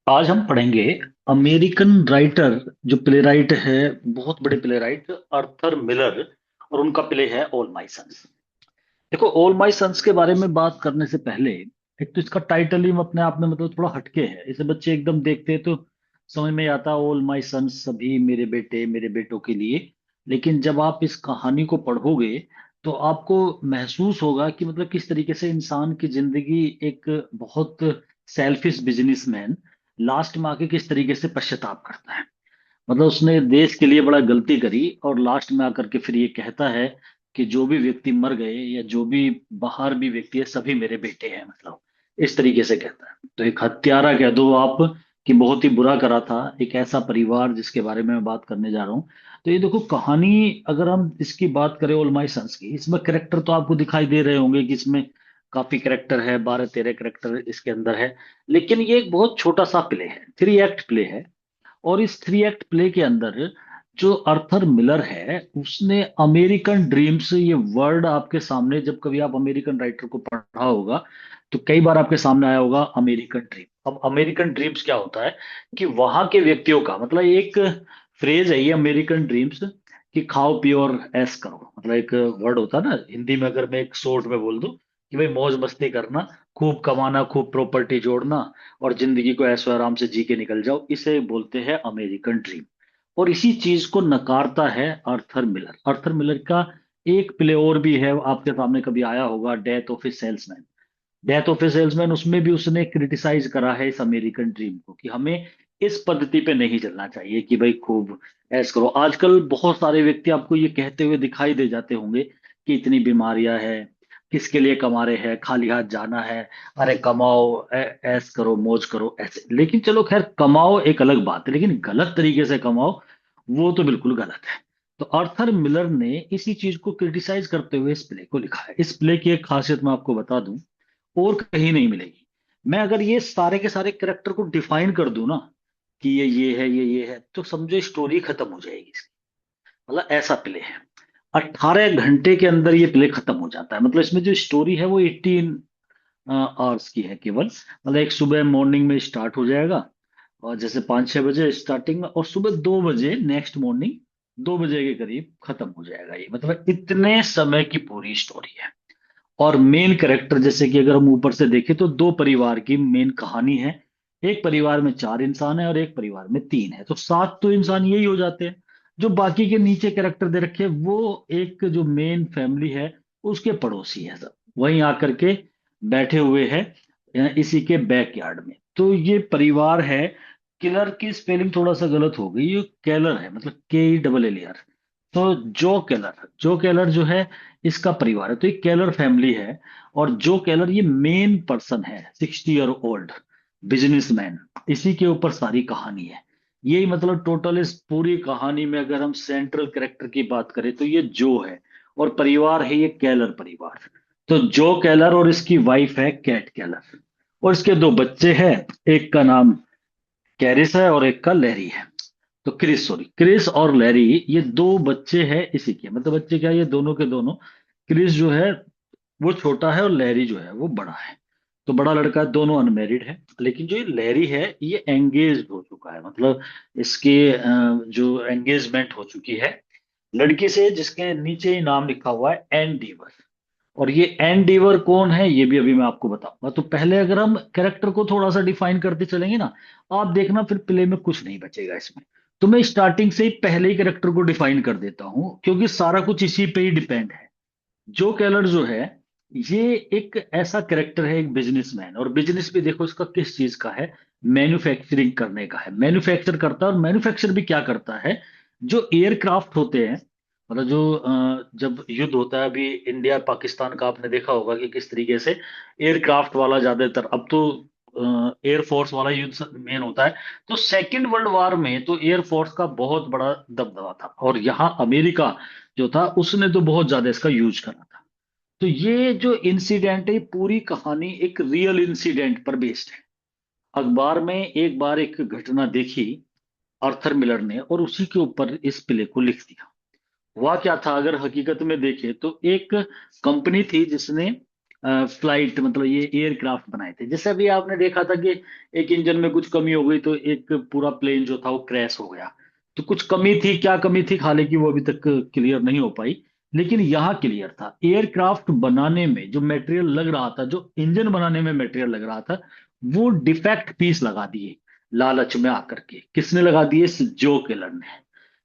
आज हम पढ़ेंगे अमेरिकन राइटर जो प्ले राइट है, बहुत बड़े प्ले राइट अर्थर मिलर। और उनका प्ले है ऑल माय सन्स। देखो, ऑल माय सन्स के बारे में बात करने से पहले एक तो इसका टाइटल ही अपने आप में मतलब थोड़ा हटके है। इसे बच्चे एकदम देखते हैं तो समझ में आता ऑल माय सन्स, सभी मेरे बेटे मेरे बेटों के लिए। लेकिन जब आप इस कहानी को पढ़ोगे तो आपको महसूस होगा कि मतलब किस तरीके से इंसान की जिंदगी एक बहुत सेल्फिश बिजनेसमैन लास्ट में आके किस तरीके से पश्चाताप करता है। मतलब उसने देश के लिए बड़ा गलती करी और लास्ट में आकर के फिर ये कहता है कि जो भी व्यक्ति मर गए या जो भी बाहर भी व्यक्ति है सभी मेरे बेटे हैं। मतलब इस तरीके से कहता है। तो एक हत्यारा कह दो आप कि बहुत ही बुरा करा था एक ऐसा परिवार जिसके बारे में मैं बात करने जा रहा हूँ। तो ये देखो कहानी, अगर हम इसकी बात करें ऑल माय सन्स की, इसमें करेक्टर तो आपको दिखाई दे रहे होंगे कि इसमें काफी करेक्टर है, 12-13 करेक्टर इसके अंदर है। लेकिन ये एक बहुत छोटा सा प्ले है, 3 एक्ट प्ले है। और इस 3 एक्ट प्ले के अंदर जो अर्थर मिलर है उसने अमेरिकन ड्रीम्स, ये वर्ड आपके सामने जब कभी आप अमेरिकन राइटर को पढ़ा होगा तो कई बार आपके सामने आया होगा अमेरिकन ड्रीम। अब अमेरिकन ड्रीम्स क्या होता है कि वहां के व्यक्तियों का मतलब एक फ्रेज है ये अमेरिकन ड्रीम्स कि खाओ पियो और ऐश करो। मतलब एक वर्ड होता है ना हिंदी में, अगर मैं एक शॉर्ट में बोल दूं कि भाई मौज मस्ती करना, खूब कमाना, खूब प्रॉपर्टी जोड़ना और जिंदगी को ऐशो आराम से जी के निकल जाओ, इसे बोलते हैं अमेरिकन ड्रीम। और इसी चीज को नकारता है अर्थर मिलर। अर्थर मिलर का एक प्ले और भी है, आपके सामने कभी आया होगा, death of A salesman. Death of A salesman, उसमें भी उसने क्रिटिसाइज करा है इस अमेरिकन ड्रीम को कि हमें इस पद्धति पे नहीं चलना चाहिए कि भाई खूब ऐश करो। आजकल बहुत सारे व्यक्ति आपको ये कहते हुए दिखाई दे जाते होंगे कि इतनी बीमारियां हैं, किसके लिए कमा रहे हैं, खाली हाथ जाना है, अरे कमाओ, ऐश करो, मौज करो, ऐसे। लेकिन चलो खैर, कमाओ एक अलग बात है, लेकिन गलत तरीके से कमाओ वो तो बिल्कुल गलत है। तो आर्थर मिलर ने इसी चीज को क्रिटिसाइज करते हुए इस प्ले को लिखा है। इस प्ले की एक खासियत मैं आपको बता दूं, और कहीं नहीं मिलेगी। मैं अगर ये सारे के सारे कैरेक्टर को डिफाइन कर दूं ना कि ये है, ये है, तो समझो स्टोरी खत्म हो जाएगी इसकी। मतलब ऐसा प्ले है, 18 घंटे के अंदर ये प्ले खत्म हो जाता है। मतलब इसमें जो स्टोरी है वो 18 आवर्स की है केवल। मतलब एक सुबह मॉर्निंग में स्टार्ट हो जाएगा, और जैसे 5-6 बजे स्टार्टिंग में, और सुबह 2 बजे नेक्स्ट मॉर्निंग 2 बजे के करीब खत्म हो जाएगा ये। मतलब इतने समय की पूरी स्टोरी है। और मेन कैरेक्टर, जैसे कि अगर हम ऊपर से देखें तो दो परिवार की मेन कहानी है। एक परिवार में 4 इंसान है और एक परिवार में 3 है, तो 7 तो इंसान यही हो जाते हैं। जो बाकी के नीचे कैरेक्टर दे रखे हैं वो एक जो मेन फैमिली है उसके पड़ोसी है सब, वहीं आकर के बैठे हुए हैं इसी के बैकयार्ड में। तो ये परिवार है। किलर की स्पेलिंग थोड़ा सा गलत हो गई, ये केलर है, मतलब KELLER। तो जो केलर जो है इसका परिवार है, तो एक केलर फैमिली है। और जो केलर ये मेन पर्सन है, 60 ईयर ओल्ड बिजनेसमैन, इसी के ऊपर सारी कहानी है। यही मतलब टोटल इस पूरी कहानी में अगर हम सेंट्रल कैरेक्टर की बात करें तो ये जो है, और परिवार है ये केलर परिवार। तो जो केलर और इसकी वाइफ है कैट केलर, और इसके 2 बच्चे हैं। एक का नाम कैरिस है और एक का लैरी है। तो क्रिस और लैरी, ये 2 बच्चे हैं इसी के। मतलब बच्चे क्या, ये दोनों के दोनों। क्रिस जो है वो छोटा है और लैरी जो है वो बड़ा है। तो बड़ा लड़का है, दोनों अनमेरिड है। लेकिन जो ये लैरी है ये एंगेज हो चुका है। मतलब इसके जो एंगेजमेंट हो चुकी है लड़की से, जिसके नीचे ही नाम लिखा हुआ है एन डीवर। और ये एन डीवर कौन है ये भी अभी मैं आपको बताऊंगा। तो पहले अगर हम कैरेक्टर को थोड़ा सा डिफाइन करते चलेंगे ना, आप देखना फिर प्ले में कुछ नहीं बचेगा इसमें। तो मैं स्टार्टिंग से ही पहले ही कैरेक्टर को डिफाइन कर देता हूं क्योंकि सारा कुछ इसी पे ही डिपेंड है। जो केलर जो है ये एक ऐसा कैरेक्टर है, एक बिजनेसमैन। और बिजनेस भी देखो इसका किस चीज का है, मैन्युफैक्चरिंग करने का है। मैन्युफैक्चर करता है, और मैन्युफैक्चर भी क्या करता है, जो एयरक्राफ्ट होते हैं, मतलब जो जब युद्ध होता है अभी इंडिया पाकिस्तान का, आपने देखा होगा कि किस तरीके से एयरक्राफ्ट वाला ज्यादातर, अब तो एयरफोर्स वाला युद्ध मेन होता है। तो सेकेंड वर्ल्ड वॉर में तो एयरफोर्स का बहुत बड़ा दबदबा था, और यहाँ अमेरिका जो था उसने तो बहुत ज्यादा इसका यूज करा था। तो ये जो इंसिडेंट है, ये पूरी कहानी एक रियल इंसिडेंट पर बेस्ड है। अखबार में एक बार एक घटना देखी आर्थर मिलर ने, और उसी के ऊपर इस प्ले को लिख दिया। हुआ क्या था, अगर हकीकत में देखें तो एक कंपनी थी जिसने फ्लाइट मतलब ये एयरक्राफ्ट बनाए थे। जैसे अभी आपने देखा था कि एक इंजन में कुछ कमी हो गई तो एक पूरा प्लेन जो था वो क्रैश हो गया। तो कुछ कमी थी, क्या कमी थी, हालांकि वो अभी तक क्लियर नहीं हो पाई। लेकिन यहाँ क्लियर था, एयरक्राफ्ट बनाने में जो मटेरियल लग रहा था, जो इंजन बनाने में मटेरियल लग रहा था, वो डिफेक्ट पीस लगा दिए लालच में आकर के। किसने लगा दिए? इस जो किलर ने।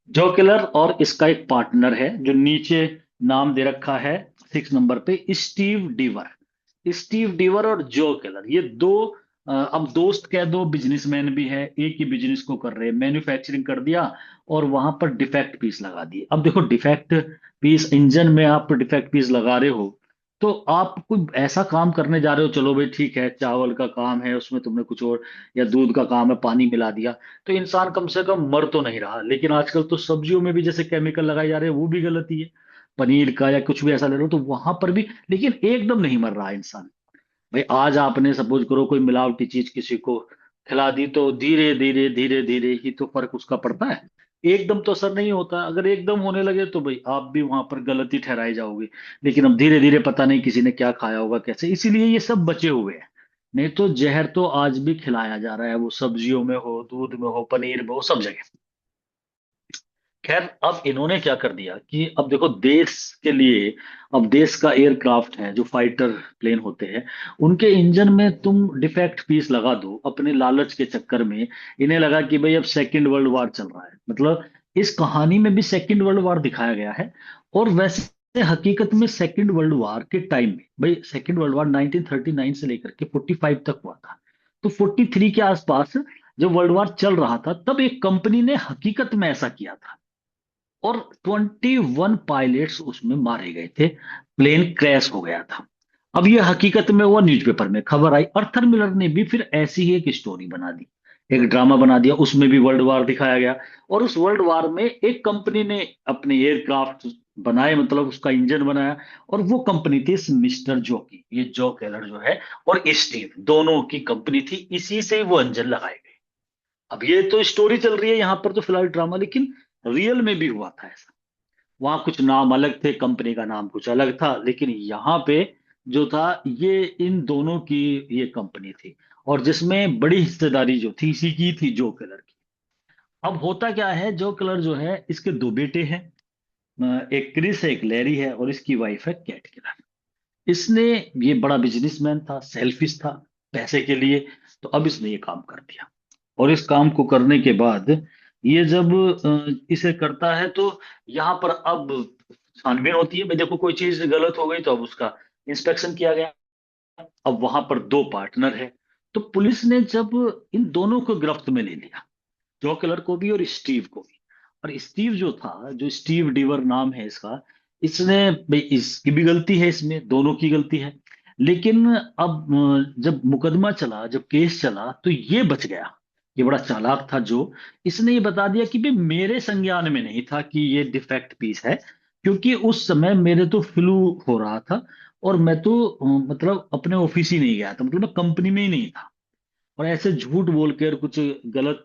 जो किलर और इसका एक पार्टनर है जो नीचे नाम दे रखा है 6 नंबर पे, स्टीव डीवर। स्टीव डीवर और जो किलर, ये दो अब दोस्त कह दो, बिजनेसमैन भी है, एक ही बिजनेस को कर रहे हैं, मैन्युफैक्चरिंग कर दिया और वहां पर डिफेक्ट पीस लगा दिए। अब देखो, डिफेक्ट पीस इंजन में आप डिफेक्ट पीस लगा रहे हो, तो आप कोई ऐसा काम करने जा रहे हो, चलो भाई ठीक है, चावल का काम है उसमें तुमने कुछ और, या दूध का काम है पानी मिला दिया, तो इंसान कम से कम मर तो नहीं रहा। लेकिन आजकल तो सब्जियों में भी जैसे केमिकल लगाए जा रहे हैं, वो भी गलती है। पनीर का या कुछ भी ऐसा ले लो तो वहां पर भी, लेकिन एकदम नहीं मर रहा इंसान। भाई आज आपने सपोज करो कोई मिलावटी चीज किसी को खिला दी, तो धीरे धीरे धीरे धीरे ही तो फर्क उसका पड़ता है। एकदम तो असर नहीं होता। अगर एकदम होने लगे तो भाई आप भी वहां पर गलती ठहराई जाओगे। लेकिन अब धीरे धीरे पता नहीं किसी ने क्या खाया होगा कैसे, इसीलिए ये सब बचे हुए हैं। नहीं तो जहर तो आज भी खिलाया जा रहा है, वो सब्जियों में हो, दूध में हो, पनीर में हो, सब जगह। खैर, अब इन्होंने क्या कर दिया कि अब देखो देश के लिए, अब देश का एयरक्राफ्ट है, जो फाइटर प्लेन होते हैं, उनके इंजन में तुम डिफेक्ट पीस लगा दो अपने लालच के चक्कर में। इन्हें लगा कि भाई अब सेकेंड वर्ल्ड वार चल रहा है, मतलब इस कहानी में भी सेकेंड वर्ल्ड वार दिखाया गया है। और वैसे हकीकत में सेकेंड वर्ल्ड वार के टाइम में, भाई सेकेंड वर्ल्ड वार 1939 से लेकर के 45 तक हुआ था। तो 43 के आसपास जब वर्ल्ड वार चल रहा था, तब एक कंपनी ने हकीकत में ऐसा किया था और 21 पायलट्स उसमें मारे गए थे। प्लेन क्रैश हो गया था। अब ये हकीकत में हुआ, न्यूज़पेपर में खबर आई। अर्थर मिलर ने भी फिर ऐसी ही एक स्टोरी बना दी, एक ड्रामा बना दिया, उसमें भी वर्ल्ड वार दिखाया गया। और उस वर्ल्ड वार में एक कंपनी ने अपने एयरक्राफ्ट बनाए, मतलब उसका इंजन बनाया। और वो कंपनी थी मिस्टर जो की, ये जो केलर जो है और स्टीव, दोनों की कंपनी थी, इसी से वो इंजन लगाए गए। अब ये तो स्टोरी चल रही है यहाँ पर तो फिलहाल ड्रामा, लेकिन रियल में भी हुआ था ऐसा। वहां कुछ नाम अलग थे, कंपनी का नाम कुछ अलग था, लेकिन यहाँ पे जो था, ये इन दोनों की ये कंपनी थी। और जिसमें बड़ी हिस्सेदारी जो थी इसी की थी, जो कलर की। अब होता क्या है, जो कलर जो है, इसके दो बेटे हैं। एक क्रिस है, एक लैरी है, और इसकी वाइफ है कैट किलर। इसने, ये बड़ा बिजनेसमैन था, सेल्फिश था पैसे के लिए। तो अब इसने ये काम कर दिया। और इस काम को करने के बाद ये जब इसे करता है, तो यहाँ पर अब छानबीन होती है। भाई देखो, कोई चीज गलत हो गई तो अब उसका इंस्पेक्शन किया गया। अब वहां पर दो पार्टनर है। तो पुलिस ने जब इन दोनों को गिरफ्त में ले लिया, जो किलर को भी और स्टीव को भी। और स्टीव जो था, जो स्टीव डीवर नाम है इसका, इसने, भाई इसकी भी गलती है, इसमें दोनों की गलती है। लेकिन अब जब मुकदमा चला, जब केस चला, तो ये बच गया। ये बड़ा चालाक था जो, इसने ये बता दिया कि भाई मेरे संज्ञान में नहीं था कि ये डिफेक्ट पीस है, क्योंकि उस समय मेरे तो फ्लू हो रहा था। और मैं तो मतलब अपने ऑफिस ही नहीं गया था, मतलब मैं कंपनी में ही नहीं था। और ऐसे झूठ बोल कर कुछ गलत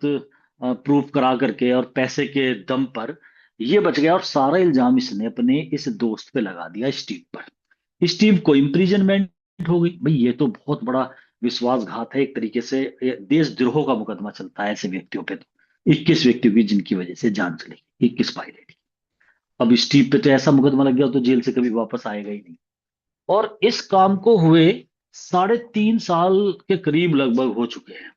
प्रूफ करा करके और पैसे के दम पर ये बच गया। और सारा इल्जाम इसने अपने इस दोस्त पे लगा दिया, स्टीव पर। स्टीव को इम्प्रिजनमेंट हो गई। भाई ये तो बहुत बड़ा विश्वासघात है एक तरीके से, ये देशद्रोह का मुकदमा चलता है ऐसे व्यक्तियों पे। तो 21 व्यक्तियों की जिनकी वजह से जान चली, 21 पायलट की। अब स्टीव पे तो ऐसा मुकदमा लग गया, तो जेल से कभी वापस आएगा ही नहीं। और इस काम को हुए 3.5 साल के करीब लगभग हो चुके हैं।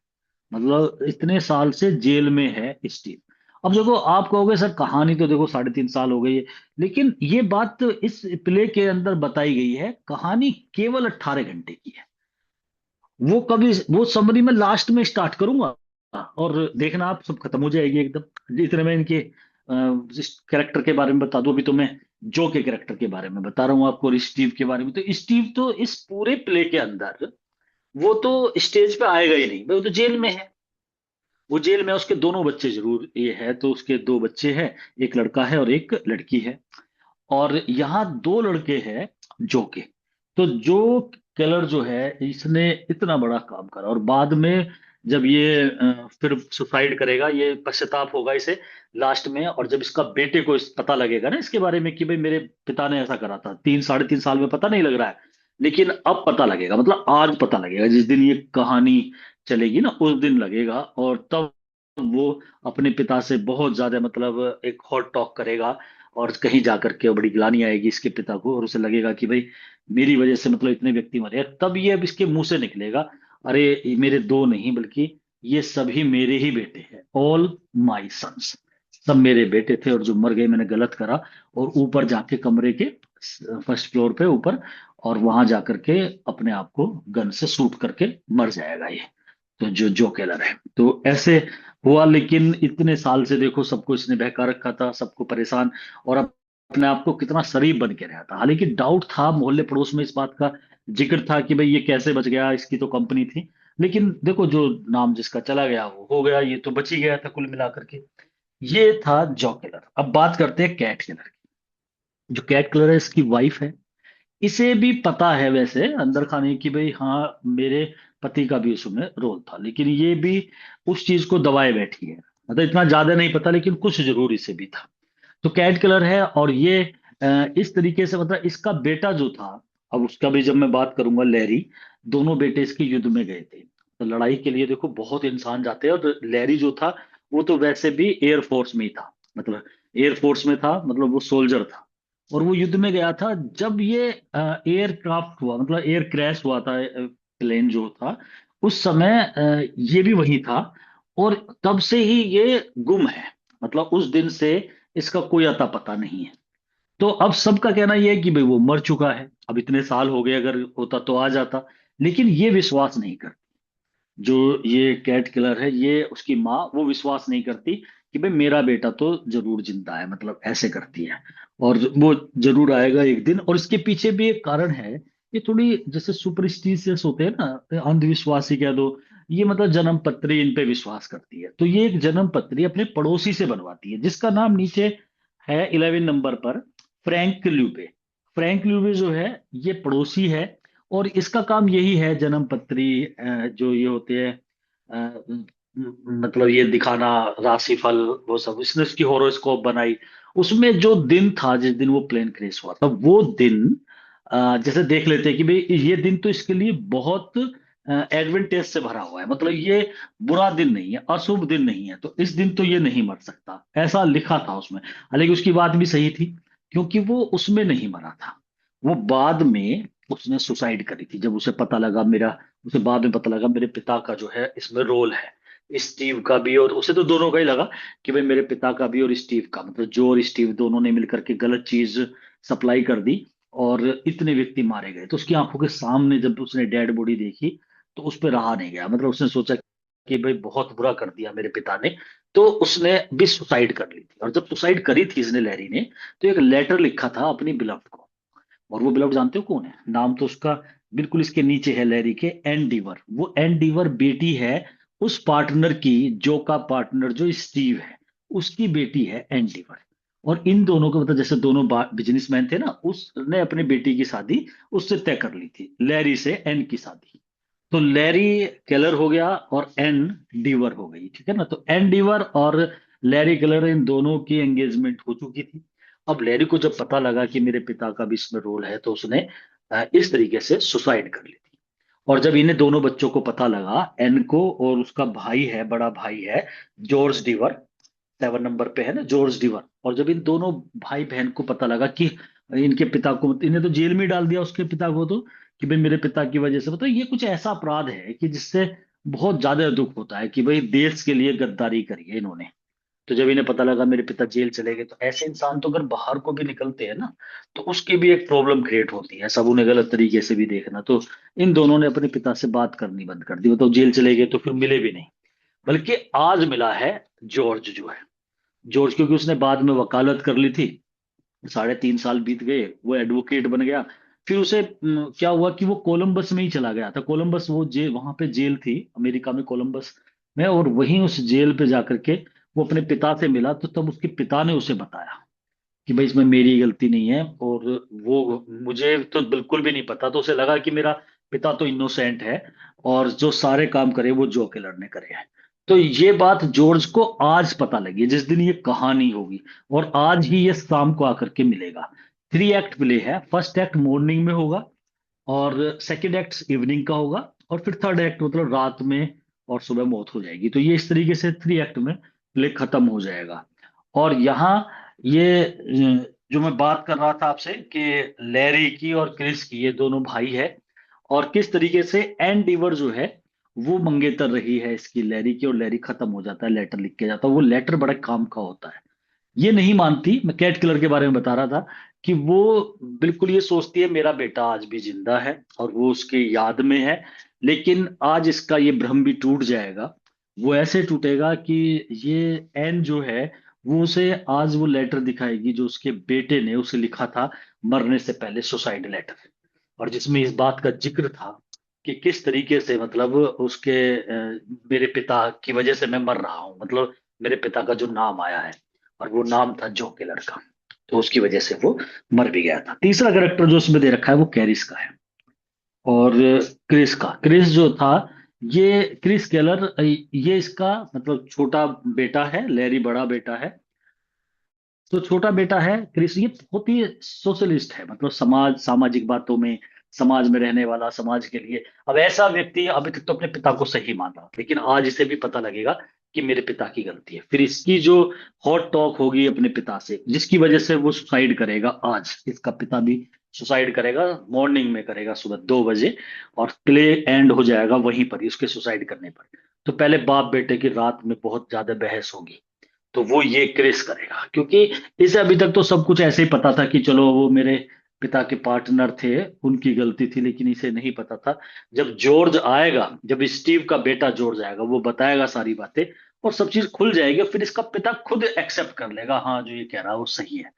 मतलब इतने साल से जेल में है स्टीव। अब देखो, आप कहोगे सर कहानी तो देखो 3.5 साल हो गई है, लेकिन ये बात तो इस प्ले के अंदर बताई गई है, कहानी केवल 18 घंटे की है। वो कभी, वो समरी में लास्ट में स्टार्ट करूंगा और देखना आप, सब खत्म हो जाएगी एकदम। इतने में इनके जिस कैरेक्टर के बारे में बता दूं, अभी तो मैं जो के कैरेक्टर के बारे में बता रहा हूँ आपको, और स्टीव के बारे में। तो स्टीव तो इस पूरे प्ले के अंदर, वो तो स्टेज पे आएगा ही नहीं भाई, वो तो जेल में है। वो जेल में है, उसके दोनों बच्चे जरूर ये है, तो उसके दो बच्चे हैं, एक लड़का है और एक लड़की है। और यहाँ दो लड़के हैं जो के। तो जो केलर जो है, इसने इतना बड़ा काम करा, और बाद में जब ये फिर सुसाइड करेगा, ये पश्चाताप होगा इसे लास्ट में। और जब इसका बेटे को पता लगेगा ना इसके बारे में कि भाई मेरे पिता ने ऐसा करा था, 3 3.5 साल में पता नहीं लग रहा है, लेकिन अब पता लगेगा, मतलब आज पता लगेगा, जिस दिन ये कहानी चलेगी ना उस दिन लगेगा। और तब वो अपने पिता से बहुत ज्यादा, मतलब एक हॉट टॉक करेगा, और कहीं जाकर के बड़ी गिलानी आएगी इसके पिता को, और उसे लगेगा कि भाई मेरी वजह से मतलब इतने व्यक्ति मरे। तब ये अब इसके मुंह से निकलेगा, अरे ये मेरे दो नहीं बल्कि ये सभी मेरे ही बेटे हैं, ऑल माई सन्स, सब मेरे बेटे थे, और जो मर गए मैंने गलत करा। और ऊपर जाके कमरे के फर्स्ट फ्लोर पे ऊपर, और वहां जाकर के अपने आप को गन से शूट करके मर जाएगा ये। तो जो केलर है तो ऐसे हुआ। लेकिन इतने साल से देखो सबको इसने बहका रखा था, सबको परेशान, और अपने आप को कितना शरीफ बन के रहा था। हालांकि डाउट था मोहल्ले पड़ोस में, इस बात का जिक्र था कि भाई ये कैसे बच गया, इसकी तो कंपनी थी। लेकिन देखो जो नाम जिसका चला गया वो हो गया, ये तो बच ही गया था कुल मिलाकर के। ये था जॉ केलर। अब बात करते हैं कैट केलर की। जो कैट केलर है इसकी वाइफ है। इसे भी पता है वैसे अंदर खाने की, भाई हाँ मेरे पति का भी उसमें रोल था, लेकिन ये भी उस चीज को दबाए बैठी है। मतलब इतना ज्यादा नहीं पता, लेकिन कुछ जरूर इसे भी था। तो कैट किलर है, और ये इस तरीके से, मतलब इसका बेटा जो था, अब उसका भी जब मैं बात करूंगा, लैरी, दोनों बेटे इसके युद्ध में गए थे। तो लड़ाई के लिए देखो बहुत इंसान जाते हैं, और लैरी जो था वो तो वैसे भी एयरफोर्स में ही था, मतलब एयरफोर्स में था, मतलब वो सोल्जर था। और वो युद्ध में गया था जब ये एयरक्राफ्ट हुआ, मतलब एयर क्रैश हुआ था, प्लेन जो था उस समय, ये भी वही था। और तब से ही ये गुम है, मतलब उस दिन से इसका कोई अता पता नहीं है। तो अब सबका कहना यह है कि भाई वो मर चुका है, अब इतने साल हो गए, अगर होता तो आ जाता। लेकिन ये विश्वास नहीं कर, जो ये कैट किलर है, ये उसकी माँ, वो विश्वास नहीं करती कि भाई मेरा बेटा तो जरूर जिंदा है, मतलब ऐसे करती है। और वो जरूर आएगा एक दिन। और इसके पीछे भी एक कारण है, ये थोड़ी जैसे सुपरस्टिशियस होते हैं ना, अंधविश्वासी कह दो, ये मतलब जन्म पत्री इन पे विश्वास करती है। तो ये एक जन्म पत्री अपने पड़ोसी से बनवाती है, जिसका नाम नीचे है 11 नंबर पर, फ्रैंक ल्यूबे। फ्रैंक ल्यूबे जो है ये पड़ोसी है, और इसका काम यही है जन्म पत्री, जो ये होते हैं, मतलब ये दिखाना, राशिफल, वो सब। इसने उसकी हॉरोस्कोप बनाई। उसमें जो दिन था जिस दिन वो प्लेन क्रैश हुआ था, वो दिन जैसे देख लेते हैं कि भाई ये दिन तो इसके लिए बहुत एडवेंटेज से भरा हुआ है, मतलब ये बुरा दिन नहीं है, अशुभ दिन नहीं है, तो इस दिन तो ये नहीं मर सकता, ऐसा लिखा था उसमें। हालांकि उसकी बात भी सही थी, क्योंकि वो उसमें नहीं मरा था। वो बाद में उसने सुसाइड करी थी, जब उसे पता लगा मेरा, उसे बाद में पता लगा मेरे पिता का जो है इसमें रोल है, स्टीव का भी। और उसे तो दोनों का ही लगा कि भाई मेरे पिता का भी और स्टीव का, मतलब जो और स्टीव दोनों ने मिलकर के गलत चीज सप्लाई कर दी, और इतने व्यक्ति मारे गए। तो उसकी आंखों के सामने जब उसने डेड बॉडी देखी, तो उस पर रहा नहीं गया, मतलब उसने सोचा कि भाई बहुत बुरा कर दिया मेरे पिता ने। तो उसने भी सुसाइड कर ली थी। और जब सुसाइड करी थी इसने, लैरी ने, तो एक लेटर लिखा था अपनी बिलव्ड को। और वो बिलव्ड जानते हो कौन है? नाम तो उसका बिल्कुल इसके नीचे है लैरी के, एन डीवर। वो एन डीवर बेटी है उस पार्टनर की, जो का पार्टनर जो स्टीव है, उसकी बेटी है एन डीवर। और इन दोनों को, मतलब जैसे दोनों बिजनेसमैन थे ना, उसने अपनी बेटी की शादी उससे तय कर ली थी, लैरी से एन की शादी। तो लैरी केलर हो गया और एन डीवर हो गई, ठीक है ना। तो एन डीवर और लैरी केलर, इन दोनों की एंगेजमेंट हो चुकी थी। अब लैरी को जब पता लगा कि मेरे पिता का भी इसमें रोल है, तो उसने इस तरीके से सुसाइड कर ली थी। और जब इन्हें दोनों बच्चों को पता लगा, एन को, और उसका भाई है, बड़ा भाई है जॉर्ज डीवर, 7 नंबर पे है ना जॉर्ज डीवर। और जब इन दोनों भाई बहन को पता लगा कि इनके पिता को, इन्हें तो जेल में डाल दिया उसके पिता को, तो कि भाई मेरे पिता की वजह से, मतलब ये कुछ ऐसा अपराध है कि जिससे बहुत ज्यादा दुख होता है कि भाई देश के लिए गद्दारी करी है इन्होंने। तो जब इन्हें पता लगा मेरे पिता जेल चले गए, तो ऐसे इंसान तो अगर बाहर को भी निकलते हैं ना, तो उसकी भी एक प्रॉब्लम क्रिएट होती है, सब उन्हें गलत तरीके से भी देखना। तो इन दोनों ने अपने पिता से बात करनी बंद कर दी, मतलब जेल चले गए तो फिर मिले भी नहीं। बल्कि आज मिला है जॉर्ज जो है, जॉर्ज, क्योंकि उसने बाद में वकालत कर ली थी। 3.5 साल बीत गए, वो एडवोकेट बन गया। फिर उसे क्या हुआ कि वो कोलंबस में ही चला गया था। कोलंबस, वो जेल, वहां पे जेल थी अमेरिका में, कोलंबस में। और वहीं उस जेल पे जाकर के वो अपने पिता से मिला, तो तब उसके पिता ने उसे बताया कि भाई इसमें मेरी गलती नहीं है, और वो, मुझे तो बिल्कुल भी नहीं पता। तो उसे लगा कि मेरा पिता तो इनोसेंट है, और जो सारे काम करे वो जो केलर ने करे हैं। तो ये बात जॉर्ज को आज पता लगी, जिस दिन ये कहानी होगी। और आज ही ये शाम को आकर के मिलेगा। 3 एक्ट प्ले है, फर्स्ट एक्ट मॉर्निंग में होगा, और सेकंड एक्ट इवनिंग का होगा, और फिर थर्ड एक्ट मतलब रात में और सुबह मौत हो जाएगी। तो ये इस तरीके से थ्री एक्ट में प्ले खत्म हो जाएगा। और यहाँ ये जो मैं बात कर रहा था आपसे कि लैरी की और क्रिस की, ये दोनों भाई है, और किस तरीके से एन डीवर जो है वो मंगेतर रही है इसकी लैरी की, और लैरी खत्म हो जाता है, लेटर लिख के जाता है। वो लेटर बड़ा काम का होता है। ये नहीं मानती, मैं कैट किलर के बारे में बता रहा था कि वो बिल्कुल ये सोचती है मेरा बेटा आज भी जिंदा है और वो उसके याद में है। लेकिन आज इसका ये भ्रम भी टूट जाएगा। वो ऐसे टूटेगा कि ये एन जो है वो उसे आज वो लेटर दिखाएगी जो उसके बेटे ने उसे लिखा था मरने से पहले, सुसाइड लेटर। और जिसमें इस बात का जिक्र था कि किस तरीके से मतलब उसके मेरे पिता की वजह से मैं मर रहा हूं, मतलब मेरे पिता का जो नाम आया है, और वो नाम था जो के लड़का, तो उसकी वजह से वो मर भी गया था। तीसरा कैरेक्टर जो उसमें दे रखा है वो कैरिस का है। और क्रिस जो था, ये क्रिस केलर, ये इसका मतलब छोटा बेटा है, लैरी बड़ा बेटा है। तो छोटा बेटा है क्रिस, ये बहुत ही सोशलिस्ट है, मतलब सामाजिक बातों में, समाज में रहने वाला, समाज के लिए। अब ऐसा व्यक्ति अभी तक तो अपने पिता को सही माना, लेकिन आज इसे भी पता लगेगा कि मेरे पिता की गलती है। फिर इसकी जो हॉट टॉक होगी अपने पिता से, जिसकी वजह से वो सुसाइड करेगा। आज इसका पिता भी सुसाइड करेगा, मॉर्निंग में करेगा, सुबह 2 बजे। और प्ले एंड हो जाएगा वहीं पर ही, उसके सुसाइड करने पर। तो पहले बाप बेटे की रात में बहुत ज्यादा बहस होगी। तो वो ये क्रिस करेगा, क्योंकि इसे अभी तक तो सब कुछ ऐसे ही पता था कि चलो वो मेरे पिता के पार्टनर थे, उनकी गलती थी। लेकिन इसे नहीं पता था, जब जॉर्ज आएगा, जब स्टीव का बेटा जॉर्ज आएगा, वो बताएगा सारी बातें और सब चीज खुल जाएगी, फिर इसका पिता खुद एक्सेप्ट कर लेगा, हाँ जो ये कह रहा है वो सही है।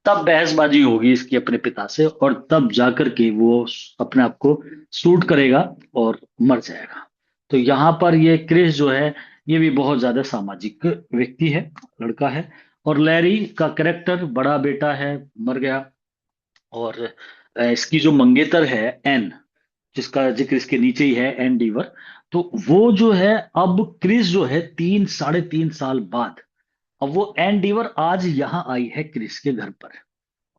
तब बहसबाजी होगी इसकी अपने पिता से, और तब जाकर के वो अपने आप को सूट करेगा और मर जाएगा। तो यहाँ पर ये क्रिस जो है, ये भी बहुत ज्यादा सामाजिक व्यक्ति है, लड़का है। और लैरी का कैरेक्टर बड़ा बेटा है, मर गया। और इसकी जो मंगेतर है एन, जिसका जिक्र इसके नीचे ही है, एन डीवर। तो वो जो है, अब क्रिस जो है 3 साढ़े 3 साल बाद, अब वो एन डीवर आज यहाँ आई है क्रिस के घर पर।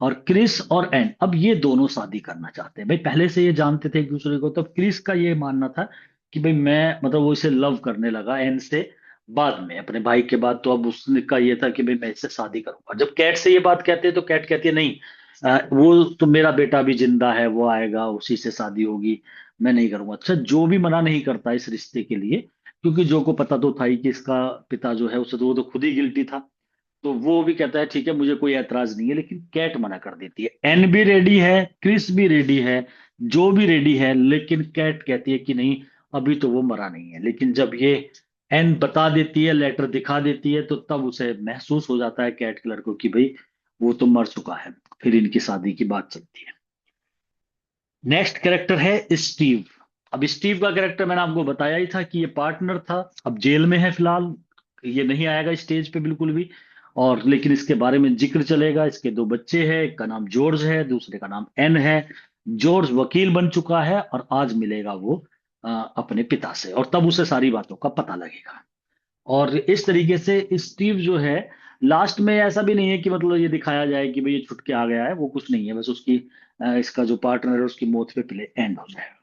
और क्रिस और एन अब ये दोनों शादी करना चाहते हैं। भाई पहले से ये जानते थे एक दूसरे को। तो क्रिस का ये मानना था कि भाई मैं, मतलब वो इसे लव करने लगा एन से बाद में, अपने भाई के बाद। तो अब उसका ये था कि भाई मैं इससे शादी करूंगा। जब कैट से ये बात कहते हैं तो कैट कहती है नहीं, वो तो मेरा बेटा भी जिंदा है, वो आएगा, उसी से शादी होगी, मैं नहीं करूंगा। अच्छा, जो भी मना नहीं करता इस रिश्ते के लिए, क्योंकि जो को पता तो था ही कि इसका पिता जो है उसे तो वो तो खुद ही गिल्टी था। तो वो भी कहता है ठीक है, मुझे कोई ऐतराज नहीं है। लेकिन कैट मना कर देती है। एन भी रेडी है, क्रिस भी रेडी है, जो भी रेडी है, लेकिन कैट कहती है कि नहीं, अभी तो वो मरा नहीं है। लेकिन जब ये एन बता देती है, लेटर दिखा देती है, तो तब उसे महसूस हो जाता है कैट किलर को कि भाई वो तो मर चुका है। फिर इनकी शादी की बात चलती है। नेक्स्ट कैरेक्टर है स्टीव। अब स्टीव का कैरेक्टर मैंने आपको बताया ही था कि ये पार्टनर था, अब जेल में है फिलहाल। ये नहीं आएगा स्टेज पे बिल्कुल भी। और लेकिन इसके बारे में जिक्र चलेगा। इसके 2 बच्चे हैं, एक का नाम जॉर्ज है, दूसरे का नाम एन है। जॉर्ज वकील बन चुका है और आज मिलेगा वो अपने पिता से, और तब उसे सारी बातों का पता लगेगा। और इस तरीके से स्टीव जो है, लास्ट में ऐसा भी नहीं है कि मतलब ये दिखाया जाए कि भाई ये छुट के आ गया है, वो कुछ नहीं है। बस उसकी इसका जो पार्टनर है उसकी मौत पे प्ले एंड हो जाएगा।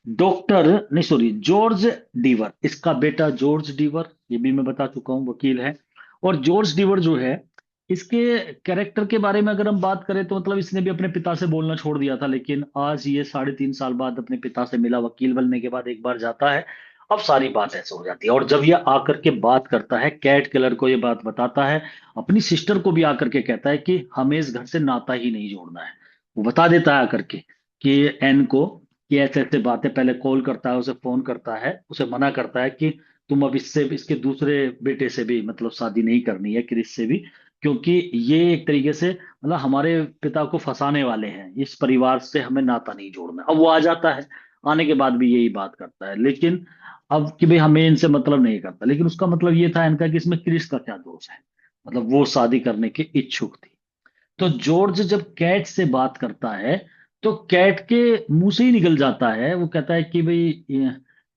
डॉक्टर, नहीं सॉरी, जॉर्ज डीवर, इसका बेटा जॉर्ज डीवर, ये भी मैं बता चुका हूँ, वकील है। और जॉर्ज डीवर जो है, इसके कैरेक्टर के बारे में अगर हम बात करें तो मतलब इसने भी अपने पिता से बोलना छोड़ दिया था। लेकिन आज ये 3.5 साल बाद अपने पिता से मिला, वकील बनने के बाद एक बार जाता है। अब सारी बात ऐसे हो जाती है। और जब ये आकर के बात करता है, कैट किलर को ये बात बताता है, अपनी सिस्टर को भी आकर के कहता है कि हमें इस घर से नाता ही नहीं जोड़ना है। वो बता देता है आकर के कि एन को, कि ऐसे ऐसे बातें, पहले कॉल करता है, उसे फोन करता है, उसे मना करता है कि तुम अब इससे, इसके दूसरे बेटे से भी मतलब शादी नहीं करनी है, क्रिस से भी। क्योंकि ये एक तरीके से मतलब हमारे पिता को फंसाने वाले हैं, इस परिवार से हमें नाता नहीं जोड़ना। अब वो आ जाता है, आने के बाद भी यही बात करता है। लेकिन अब कि भाई हमें इनसे मतलब नहीं करता। लेकिन उसका मतलब ये था इनका कि इसमें क्रिस का क्या दोष है, मतलब वो शादी करने के इच्छुक थी। तो जॉर्ज जब कैट से बात करता है, तो कैट के मुंह से ही निकल जाता है। वो कहता है कि भाई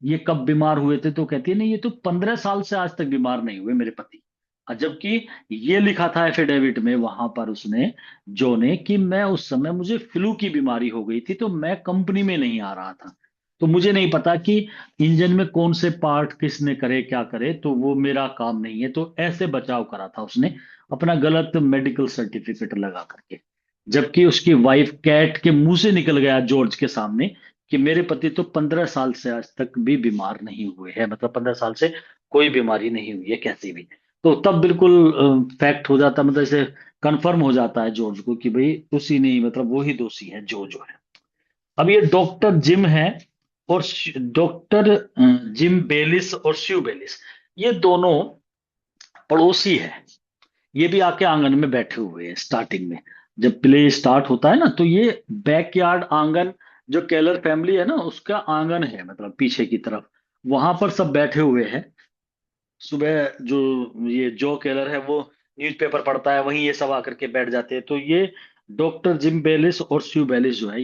ये कब बीमार हुए थे? तो कहती है नहीं, ये तो 15 साल से आज तक बीमार नहीं हुए मेरे पति। जबकि ये लिखा था एफिडेविट में वहां पर उसने, जो ने, कि मैं उस समय मुझे फ्लू की बीमारी हो गई थी तो मैं कंपनी में नहीं आ रहा था, तो मुझे नहीं पता कि इंजन में कौन से पार्ट किसने करे क्या करे, तो वो मेरा काम नहीं है। तो ऐसे बचाव करा था उसने अपना गलत मेडिकल सर्टिफिकेट लगा करके। जबकि उसकी वाइफ कैट के मुंह से निकल गया जॉर्ज के सामने कि मेरे पति तो 15 साल से आज तक भी बीमार नहीं हुए हैं, मतलब 15 साल से कोई बीमारी नहीं हुई है कैसी भी। तो तब बिल्कुल फैक्ट हो जाता, मतलब इसे कंफर्म हो जाता है जॉर्ज को कि भाई उसी ने मतलब वो ही दोषी है जो है। अब ये डॉक्टर जिम है और डॉक्टर जिम बेलिस और शिव बेलिस, ये दोनों पड़ोसी है। ये भी आके आंगन में बैठे हुए हैं स्टार्टिंग में, जब प्ले स्टार्ट होता है ना, तो ये बैकयार्ड आंगन, जो केलर फैमिली है ना उसका आंगन है, मतलब पीछे की तरफ, वहां पर सब बैठे हुए हैं। सुबह जो ये जो केलर है वो न्यूज़पेपर पढ़ता है, वहीं ये सब आकर के बैठ जाते हैं। तो ये डॉक्टर जिम बेलिस और स्यू बेलिस जो है,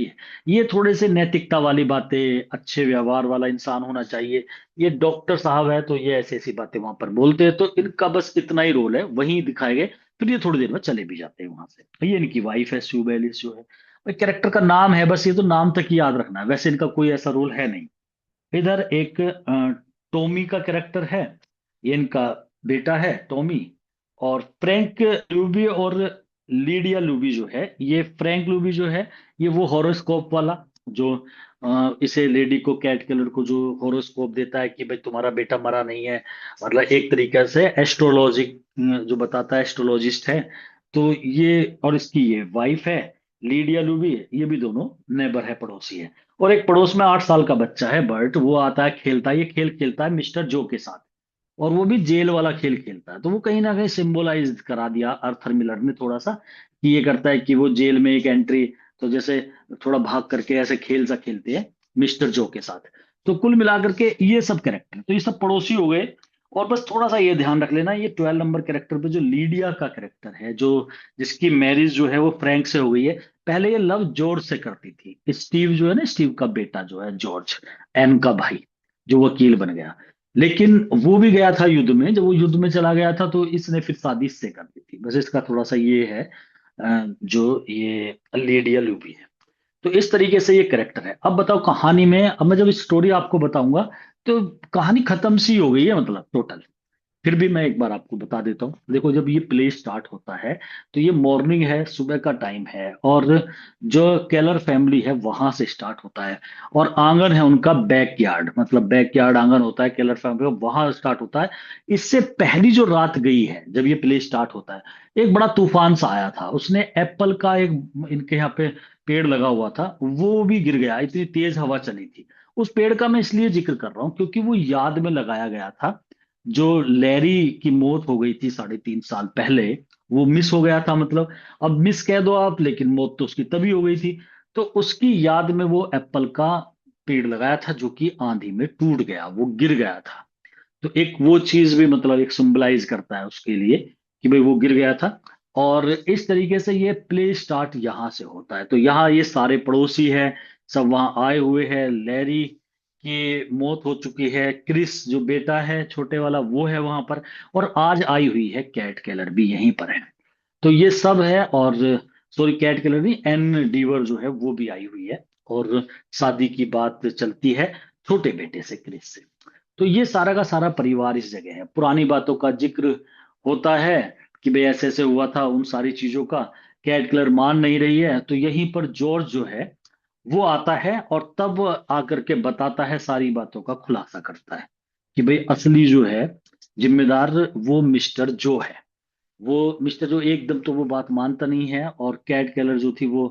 ये थोड़े से नैतिकता वाली बातें, अच्छे व्यवहार वाला इंसान होना चाहिए। ये डॉक्टर साहब है तो ये ऐसी ऐसी बातें वहां पर बोलते हैं, तो इनका बस इतना ही रोल है, वहीं दिखाए गए। फिर ये थोड़ी देर में चले भी जाते हैं वहां से। ये इनकी वाइफ है स्यू बेलिस जो है, कैरेक्टर का नाम है बस, ये तो नाम तक ही याद रखना है, वैसे इनका कोई ऐसा रोल है नहीं। इधर एक टॉमी का कैरेक्टर है, ये इनका बेटा है टॉमी। और फ्रैंक लूबी और लीडिया लूबी जो है, ये फ्रैंक लूबी जो है, ये वो हॉरोस्कोप वाला, जो इसे लेडी को, कैट किलर को, जो हॉरोस्कोप देता है कि भाई तुम्हारा बेटा मरा नहीं है, मतलब एक तरीके से एस्ट्रोलॉजी जो बताता है, एस्ट्रोलॉजिस्ट है। तो ये, और इसकी ये वाइफ है लीडिया लूबी, ये भी दोनों नेबर है, पड़ोसी है। और एक पड़ोस में 8 साल का बच्चा है बर्ट, वो आता है खेलता है, ये खेल खेलता है मिस्टर जो के साथ, और वो भी जेल वाला खेल खेलता है। तो वो कहीं ना कहीं सिंबलाइज करा दिया आर्थर मिलर ने थोड़ा सा, कि ये करता है कि वो जेल में एक एंट्री, तो जैसे थोड़ा भाग करके ऐसे खेल सा खेलते हैं मिस्टर जो के साथ। तो कुल मिलाकर के ये सब कैरेक्टर, तो ये सब पड़ोसी हो गए। और बस थोड़ा सा ये ध्यान रख लेना, ये 12 नंबर कैरेक्टर पे जो लीडिया का कैरेक्टर है, जो जिसकी मैरिज जो है वो फ्रैंक से हो गई है, पहले ये लव जॉर्ज से करती थी। स्टीव जो है ना, स्टीव का बेटा जो है जॉर्ज, एन का भाई, जो वकील बन गया। लेकिन वो भी गया था युद्ध में, जब वो युद्ध में चला गया था तो इसने फिर शादी इससे कर दी थी। बस इसका थोड़ा सा ये है, जो ये लेडिया लूबी है। तो इस तरीके से ये करेक्टर है। अब बताओ कहानी में, अब मैं जब स्टोरी आपको बताऊंगा तो कहानी खत्म सी हो गई है मतलब टोटल। फिर भी मैं एक बार आपको बता देता हूँ। देखो जब ये प्ले स्टार्ट होता है तो ये मॉर्निंग है, सुबह का टाइम है, और जो केलर फैमिली है वहां से स्टार्ट होता है। और आंगन है उनका बैकयार्ड, मतलब बैकयार्ड आंगन होता है केलर फैमिली का, वहां स्टार्ट होता है। इससे पहली जो रात गई है जब ये प्ले स्टार्ट होता है, एक बड़ा तूफान सा आया था, उसने एप्पल का एक, इनके यहाँ पे पेड़ लगा हुआ था, वो भी गिर गया, इतनी तेज हवा चली थी। उस पेड़ का मैं इसलिए जिक्र कर रहा हूँ क्योंकि वो याद में लगाया गया था। जो लैरी की मौत हो गई थी 3.5 साल पहले, वो मिस हो गया था, मतलब अब मिस कह दो आप, लेकिन मौत तो उसकी तभी हो गई थी। तो उसकी याद में वो एप्पल का पेड़ लगाया था, जो कि आंधी में टूट गया, वो गिर गया था। तो एक वो चीज भी मतलब एक सिंबलाइज करता है उसके लिए कि भाई वो गिर गया था। और इस तरीके से ये प्ले स्टार्ट यहाँ से होता है। तो यहाँ ये सारे पड़ोसी हैं, सब वहां आए हुए हैं। लैरी की मौत हो चुकी है, क्रिस जो बेटा है छोटे वाला वो है वहां पर, और आज आई हुई है कैट केलर भी यहीं पर है। तो ये सब है। और सॉरी, कैट केलर नहीं, एन डीवर जो है वो भी आई हुई है। और शादी की बात चलती है छोटे बेटे से, क्रिस से। तो ये सारा का सारा परिवार इस जगह है, पुरानी बातों का जिक्र होता है कि भाई ऐसे ऐसे हुआ था, उन सारी चीजों का। कैट क्लर मान नहीं रही है, तो यहीं पर जॉर्ज जो है वो आता है, और तब आकर के बताता है, सारी बातों का खुलासा करता है कि भाई असली जो है जिम्मेदार वो मिस्टर जो है। वो मिस्टर जो एकदम तो वो बात मानता नहीं है, और कैट केलर जो थी वो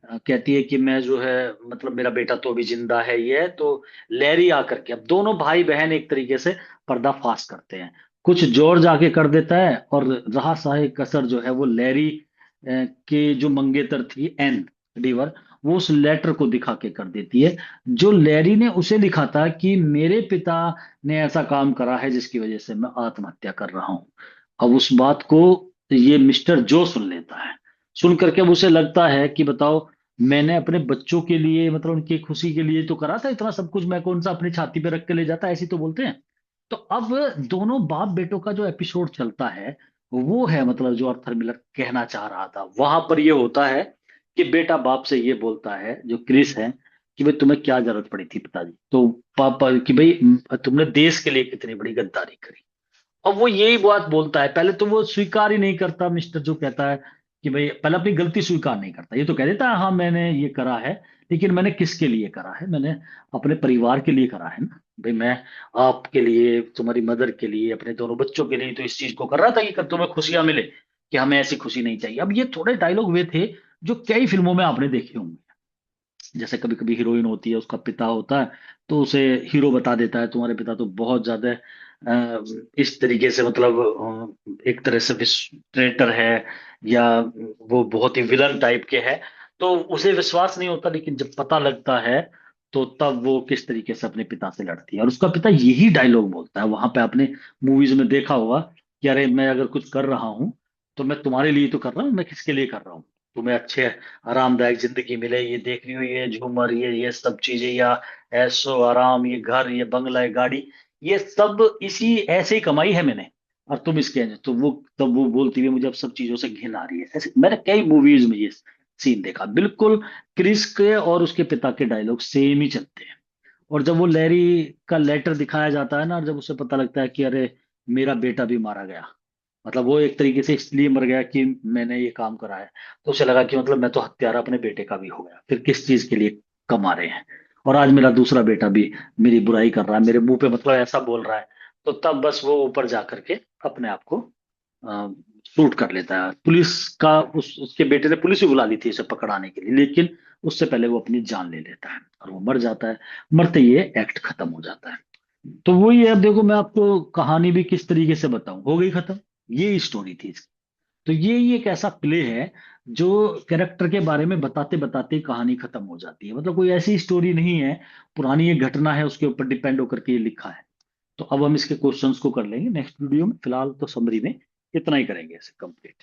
कहती है कि मैं जो है, मतलब मेरा बेटा तो अभी जिंदा है। ये है तो लैरी आकर के, अब दोनों भाई बहन एक तरीके से पर्दाफाश करते हैं। कुछ जॉर्ज आके कर देता है, और रहा साहे कसर जो है वो लैरी के जो मंगेतर थी एन डीवर, वो उस लेटर को दिखा के कर देती है, जो लैरी ने उसे लिखा था कि मेरे पिता ने ऐसा काम करा है जिसकी वजह से मैं आत्महत्या कर रहा हूं। अब उस बात को ये मिस्टर जो सुन लेता है। सुन करके अब उसे लगता है कि बताओ, मैंने अपने बच्चों के लिए, मतलब उनकी खुशी के लिए तो करा था इतना सब कुछ, मैं कौन सा अपनी छाती पे रख के ले जाता, ऐसी तो बोलते हैं। तो अब दोनों बाप बेटों का जो एपिसोड चलता है, वो है मतलब जो अर्थर मिलर कहना चाह रहा था। वहां पर ये होता है कि बेटा बाप से ये बोलता है जो क्रिस है कि भाई तुम्हें क्या जरूरत पड़ी थी पिताजी, तो पापा कि भाई तुमने देश के लिए कितनी बड़ी गद्दारी करी। और वो यही बात बोलता है। पहले तो वो स्वीकार ही नहीं करता, मिस्टर जो कहता है कि भाई पहले अपनी गलती स्वीकार नहीं करता। ये तो कह देता है हाँ मैंने ये करा है, लेकिन मैंने किसके लिए करा है, मैंने अपने परिवार के लिए करा है ना भाई। मैं आपके लिए, तुम्हारी मदर के लिए, अपने दोनों बच्चों के लिए तो इस चीज को कर रहा था कि कब तुम्हें खुशियां मिले, कि हमें ऐसी खुशी नहीं चाहिए। अब ये थोड़े डायलॉग वे थे जो कई फिल्मों में आपने देखे होंगे। जैसे कभी कभी हीरोइन होती है, उसका पिता होता है, तो उसे हीरो बता देता है तुम्हारे पिता तो बहुत ज्यादा इस तरीके से मतलब एक तरह से ट्रेटर है, या वो बहुत ही विलन टाइप के है। तो उसे विश्वास नहीं होता, लेकिन जब पता लगता है तो तब वो किस तरीके से अपने पिता से लड़ती है। और उसका पिता यही डायलॉग बोलता है वहां पे, आपने मूवीज में देखा होगा कि अरे मैं अगर कुछ कर रहा हूं तो मैं तुम्हारे लिए तो कर रहा हूँ, मैं किसके लिए कर रहा हूँ, तुम्हें अच्छे आरामदायक जिंदगी मिले, ये देख रही हो ये झूमर, ये सब चीजें, या ऐशो आराम, ये घर, ये बंगला, ये गाड़ी, ये सब इसी ऐसे ही कमाई है मैंने, और तुम इसके हैं। तो वो तब वो बोलती है मुझे अब सब चीजों से घिन आ रही है। ऐसे मैंने कई मूवीज में ये सीन देखा। बिल्कुल क्रिस के और उसके पिता के डायलॉग सेम ही चलते हैं। और जब वो लैरी का लेटर दिखाया जाता है ना, और जब उसे पता लगता है कि अरे मेरा बेटा भी मारा गया, मतलब वो एक तरीके से इसलिए मर गया कि मैंने ये काम करा है, तो उसे लगा कि मतलब मैं तो हत्यारा अपने बेटे का भी हो गया, फिर किस चीज के लिए कमा रहे हैं। और आज मेरा दूसरा बेटा भी मेरी बुराई कर रहा है, मेरे मुंह पे मतलब ऐसा बोल रहा है। तो तब बस वो ऊपर जा करके अपने आप को शूट कर लेता है। पुलिस का उसके बेटे ने पुलिस भी बुला ली थी इसे पकड़ाने के लिए, लेकिन उससे पहले वो अपनी जान ले लेता है और वो मर जाता है। मरते ही ये एक्ट खत्म हो जाता है। तो वही है, अब देखो मैं आपको कहानी भी किस तरीके से बताऊं, हो गई खत्म, ये स्टोरी थी इसकी। तो ये एक ऐसा प्ले है जो कैरेक्टर के बारे में बताते बताते कहानी खत्म हो जाती है। मतलब कोई ऐसी स्टोरी नहीं है, पुरानी एक घटना है उसके ऊपर डिपेंड होकर के ये लिखा है। तो अब हम इसके क्वेश्चंस को कर लेंगे नेक्स्ट वीडियो में। फिलहाल तो समरी में इतना ही करेंगे इसे कंप्लीट।